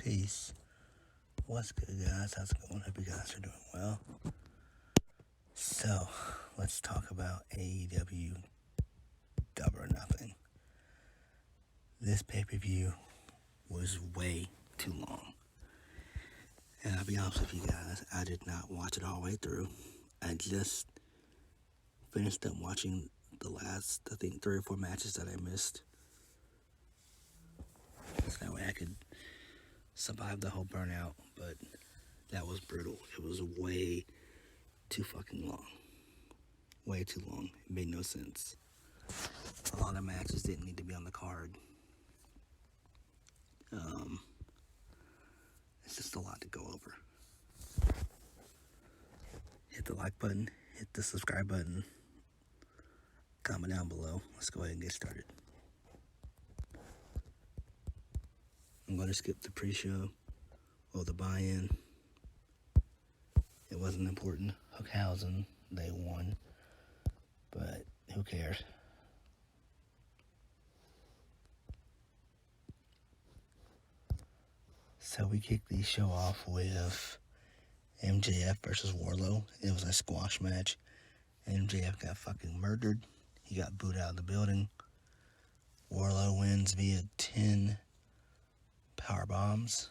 Peace. What's good, guys? How's it going? Hope you guys are doing well. So, let's talk about AEW Double or Nothing. This pay-per-view was way too long. And I'll be honest with you guys, I did not watch it all the way through. I just finished up watching the last, 3 or 4 matches that I missed. So that way I could survive the whole burnout, but that was brutal. It was way too fucking long. Way too long. It made no sense. A lot of matches didn't need to be on the card. It's just a lot to go over. Hit the like button, hit the subscribe button, comment down below. Let's go ahead and get started. I'm going to skip the pre-show or the buy-in. It wasn't important. Hookhausen, they won. But who cares? So we kicked the show off with MJF versus Warlow. It was a squash match. MJF got fucking murdered. He got booed out of the building. Warlow wins via 10 power bombs.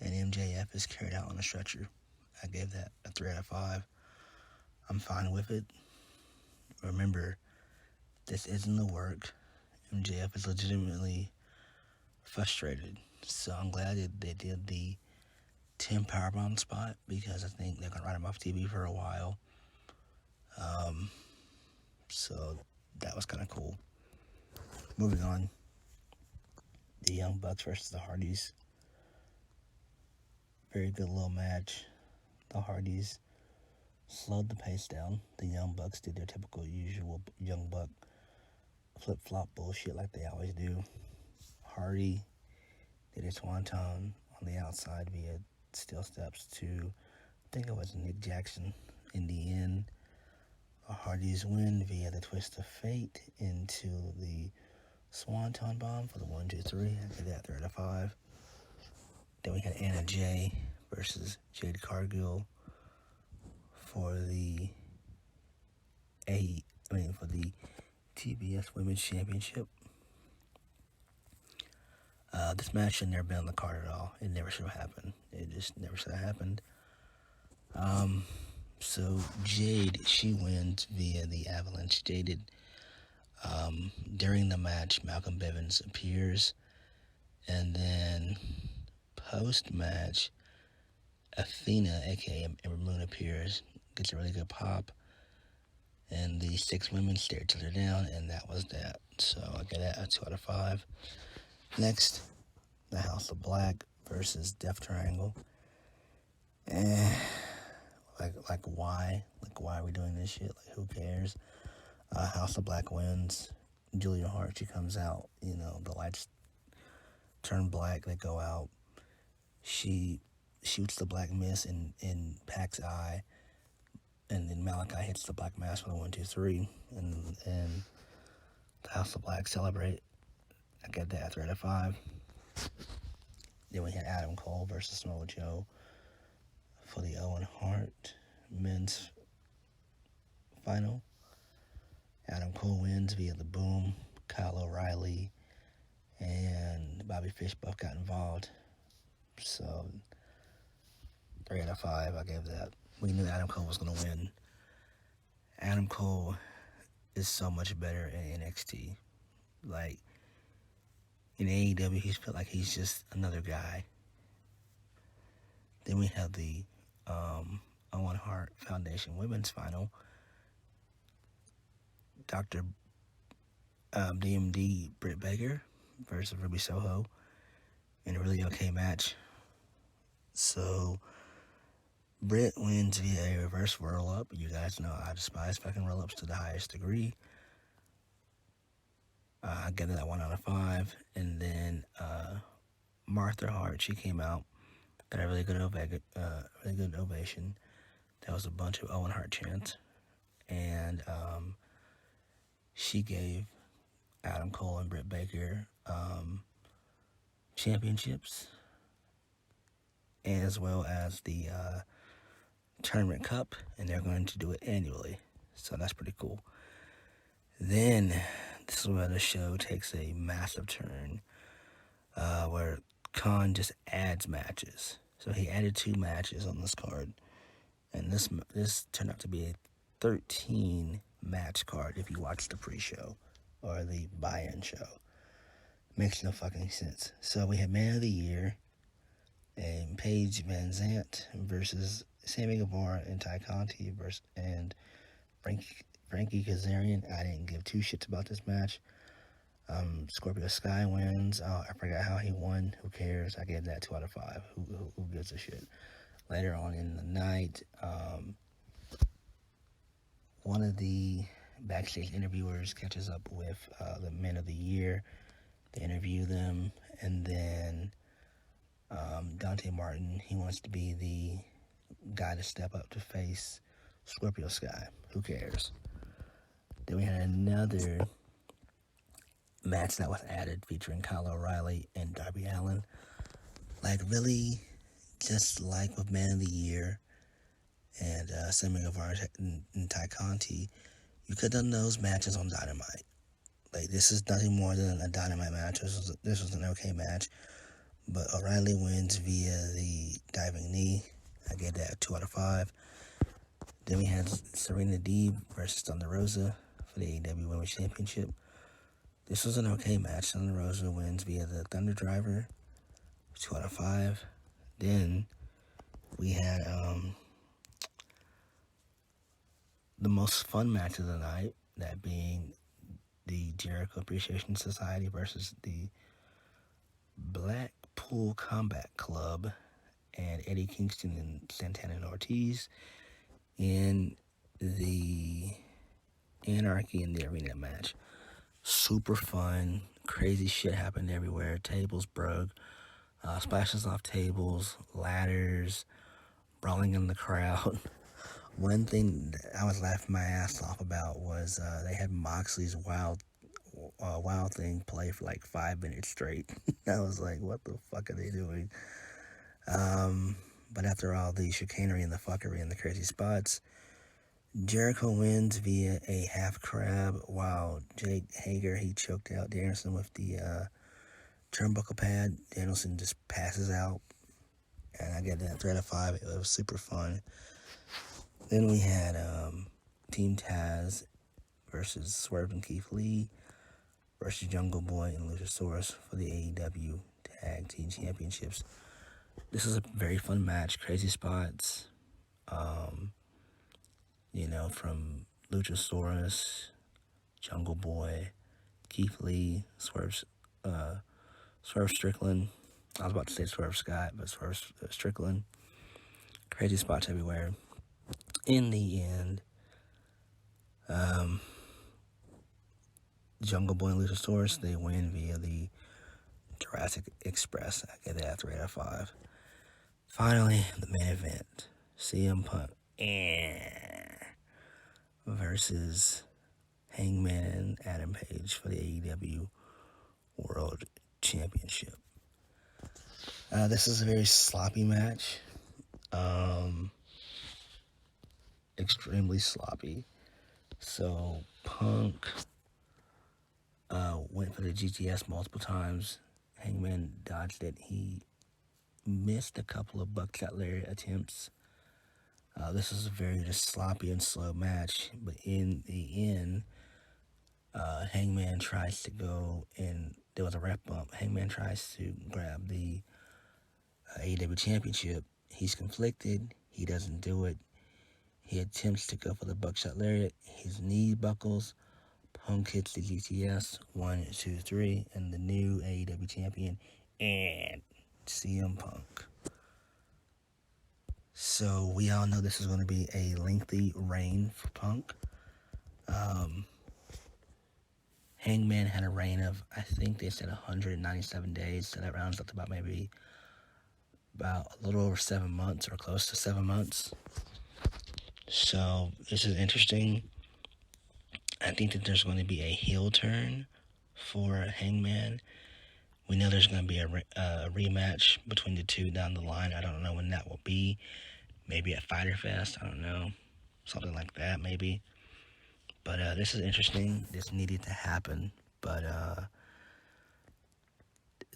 And MJF is carried out on a stretcher. I gave that a 3 out of 5. I'm fine with it. Remember, this isn't the work. MJF is legitimately frustrated. So I'm glad that they did the 10 powerbomb spot because I think they're going to write him off TV for a while. So that was kind of cool. Moving on. The Young Bucks versus the Hardys. Very good little match. The Hardys slowed the pace down. The Young Bucks did their typical usual Young Buck flip-flop bullshit like they always do. Hardy did a swanton on the outside via steel steps to, I think it was Nick Jackson. In the end, the Hardys win via the twist of fate into the swanton bomb for the 1, 2, 3. I give that 3 out of 5. Then we had Anna Jay versus Jade Cargill for the TBS Women's Championship. This match should never been on the card at all. It never should have happened. It just never should have happened. So Jade, she wins via the Avalanche. Jaded. During the match, Malcom Bivens appears, and then post-match, Athena, aka Ember Moon, appears, gets a really good pop, and the 6 women stare each other down, and that was that. So I get that a 2 out of 5. Next, the House of Black versus Death Triangle. Like why? Like, why are we doing this shit? Like, who cares? House of Black wins. Julia Hart, she comes out. The lights turn black. They go out. She shoots the black mist in Pac's eye. And then Malachi hits the black mask for the 1, 2, 3. And the House of Black celebrate. I get that 3 out of 5. Then we had Adam Cole versus Samoa Joe for the Owen Hart men's final. Adam Cole wins via the boom. Kyle O'Reilly and Bobby Fish both got involved. So 3 out of 5, I gave that. We knew Adam Cole was going to win. Adam Cole is so much better in NXT. Like, in AEW, he's felt like he's just another guy. Then we have the Owen Hart Foundation Women's Final. Dr. DMD Britt Baker versus Ruby Soho in a really okay match. So, Britt wins via a reverse roll-up. You guys know I despise fucking roll-ups to the highest degree. I get that 1 out of 5. And then Martha Hart, she came out, got a really good ovation. There was a bunch of Owen Hart chants. And she gave Adam Cole and Britt Baker championships, as well as the tournament cup, and they're going to do it annually. So that's pretty cool. Then, this is where the show takes a massive turn, where Khan just adds matches. So he added 2 matches on this card, and this turned out to be a 13 match card if you watch the pre-show or the buy-in show. Makes no fucking sense. So we have Man of the Year and Paige Van Zant versus Sammy Guevara and Ty Conti and Frankie Kazarian. I didn't give 2 shits about this match. Scorpio Sky wins. I forgot how he won. Who cares? I gave that 2 out of 5. Who gives a shit? Later on in the night, one of the backstage interviewers catches up with the Men of the Year. They interview them, and then Dante Martin, he wants to be the guy to step up to face Scorpio Sky. Who cares? Then we had another match that was added featuring Kyle O'Reilly and Darby Allin. Like, really, just like with Man of the Year and Sammy Guevara and Ty Conti, you could have done those matches on Dynamite. Like, this is nothing more than a Dynamite match. This was an okay match. But O'Reilly wins via the diving knee. I gave that 2 out of 5. Then we had Serena Deeb versus Thunder Rosa for the AEW Women's Championship. This was an okay match. Thunder Rosa wins via the Thunder Driver, 2 out of 5. Then we had the most fun match of the night, that being the Jericho Appreciation Society versus the Blackpool Combat Club and Eddie Kingston and Santana and Ortiz in the Anarchy in the Arena match. Super fun. Crazy shit happened everywhere. Tables broke. Splashes off tables. Ladders. Brawling in the crowd. One thing that I was laughing my ass off about was they had Moxley's Wild Thing play for like 5 minutes straight. I was like, what the fuck are they doing? But after all the chicanery and the fuckery and the crazy spots, Jericho wins via a half crab, while Jake Hager, he choked out Danielson with the turnbuckle pad. Danielson just passes out, and I get that 3 out of 5. It was super fun. Then we had Team Taz versus Swerve and Keith Lee versus Jungle Boy and Luchasaurus for the AEW Tag Team Championships. This is a very fun match. Crazy spots. From Luchasaurus, Jungle Boy, Keith Lee, Swerve Strickland. I was about to say Swerve Scott, but Swerve Strickland. Crazy spots everywhere. In the end, Jungle Boy and Luchasaurus, they win via the Jurassic Express. I get that 3 out of 5. Finally, the main event. CM Punk versus Hangman and Adam Page for the AEW World Championship. This is a very sloppy match. Extremely sloppy. So Punk went for the GTS multiple times. Hangman dodged it. He missed a couple of buckshot lariat attempts. This is a very just sloppy and slow match, but in the end, Hangman tries to go, and there was a ref bump. Hangman tries to grab the AEW Championship. He's conflicted. He doesn't do it. He attempts to go for the buckshot lariat. His knee buckles. Punk hits the GTS. 1, 2, 3, and the new AEW champion, and CM Punk. So we all know this is going to be a lengthy reign for Punk. Hangman had a reign of, I think they said 197 days, so that rounds up to about a little over 7 months, or close to 7 months. So this is interesting. I think that there's going to be a heel turn for Hangman, We know there's going to be a rematch between the two down the line. I don't know when that will be. Maybe at Fyter Fest. I don't know. Something like that, maybe. But this is interesting. This needed to happen. But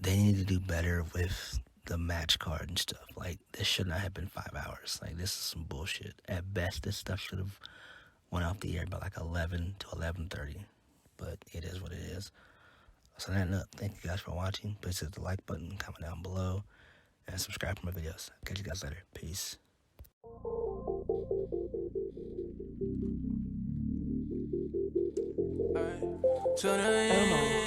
they need to do better with the match card and stuff. Like, this should not have been 5 hours. Like, this is some bullshit. At best, this stuff should have went off the air by like 11 to 11:30. But it is what it is. So that note, thank you guys for watching. Please hit the like button, comment down below, and subscribe for my videos. Catch you guys later. Peace. To the end.